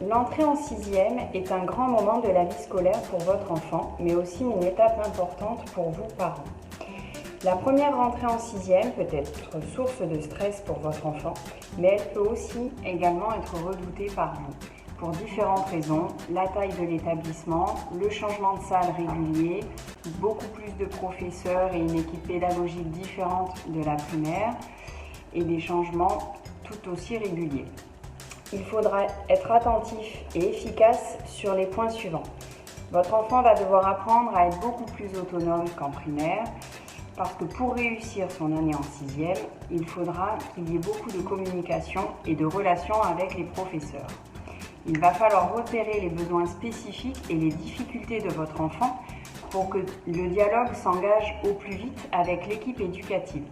L'entrée en sixième est un grand moment de la vie scolaire pour votre enfant, mais aussi une étape importante pour vous, parents. La première rentrée en sixième peut être source de stress pour votre enfant, mais elle peut aussi également être redoutée par vous, pour différentes raisons: la taille de l'établissement, le changement de salle régulier, beaucoup plus de professeurs et une équipe pédagogique différente de la primaire, et des changements tout aussi réguliers. Il faudra être attentif et efficace sur les points suivants. Votre enfant va devoir apprendre à être beaucoup plus autonome qu'en primaire, parce que pour réussir son année en sixième, il faudra qu'il y ait beaucoup de communication et de relations avec les professeurs. Il va falloir repérer les besoins spécifiques et les difficultés de votre enfant pour que le dialogue s'engage au plus vite avec l'équipe éducative.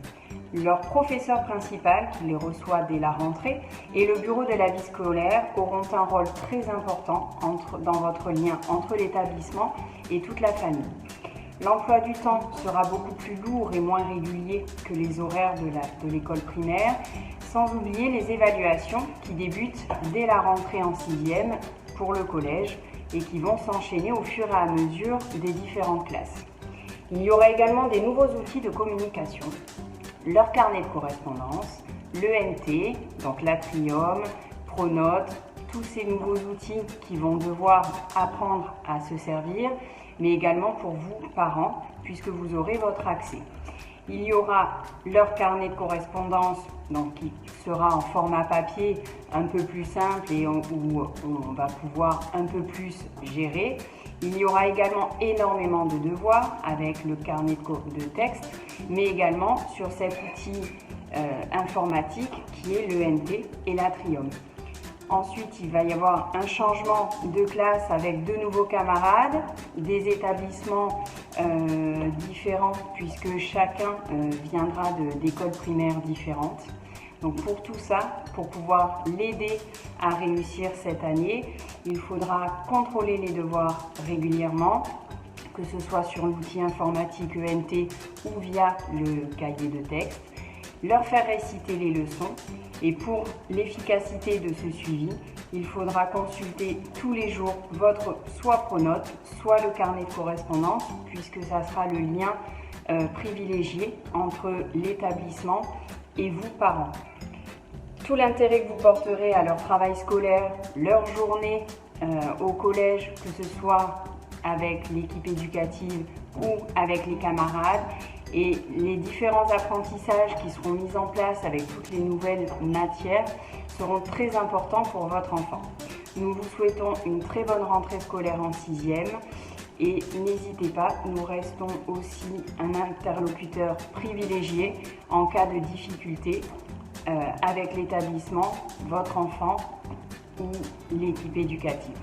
Leur professeur principal, qui les reçoit dès la rentrée, et le bureau de la vie scolaire auront un rôle très important dans votre lien entre l'établissement et toute la famille. L'emploi du temps sera beaucoup plus lourd et moins régulier que les horaires de l'école primaire, sans oublier les évaluations qui débutent dès la rentrée en sixième pour le collège et qui vont s'enchaîner au fur et à mesure des différentes classes. Il y aura également des nouveaux outils de communication: leur carnet de correspondance, l'ENT, donc l'Atrium, Pronote, tous ces nouveaux outils qui vont devoir apprendre à se servir, mais également pour vous, parents, puisque vous aurez votre accès. Il y aura leur carnet de correspondance, donc qui sera en format papier un peu plus simple et où on va pouvoir un peu plus gérer. Il y aura également énormément de devoirs avec le carnet de texte, mais également sur cet outil informatique qui est l'ENT et l'Atrium. Ensuite, il va y avoir un changement de classe avec de nouveaux camarades, des établissements différents puisque chacun viendra d'écoles primaires différentes. Donc pour tout ça, pour pouvoir l'aider à réussir cette année, il faudra contrôler les devoirs régulièrement, que ce soit sur l'outil informatique ENT ou via le cahier de texte, leur faire réciter les leçons, et pour l'efficacité de ce suivi, il faudra consulter tous les jours votre soit Pronote, soit le carnet de correspondance, puisque ça sera le lien privilégié entre l'établissement et vous, parents. Tout l'intérêt que vous porterez à leur travail scolaire, leur journée au collège, que ce soit avec l'équipe éducative ou avec les camarades, et les différents apprentissages qui seront mis en place avec toutes les nouvelles matières seront très importants pour votre enfant. Nous vous souhaitons une très bonne rentrée scolaire en sixième et n'hésitez pas, nous restons aussi un interlocuteur privilégié en cas de difficulté avec l'établissement, votre enfant ou l'équipe éducative.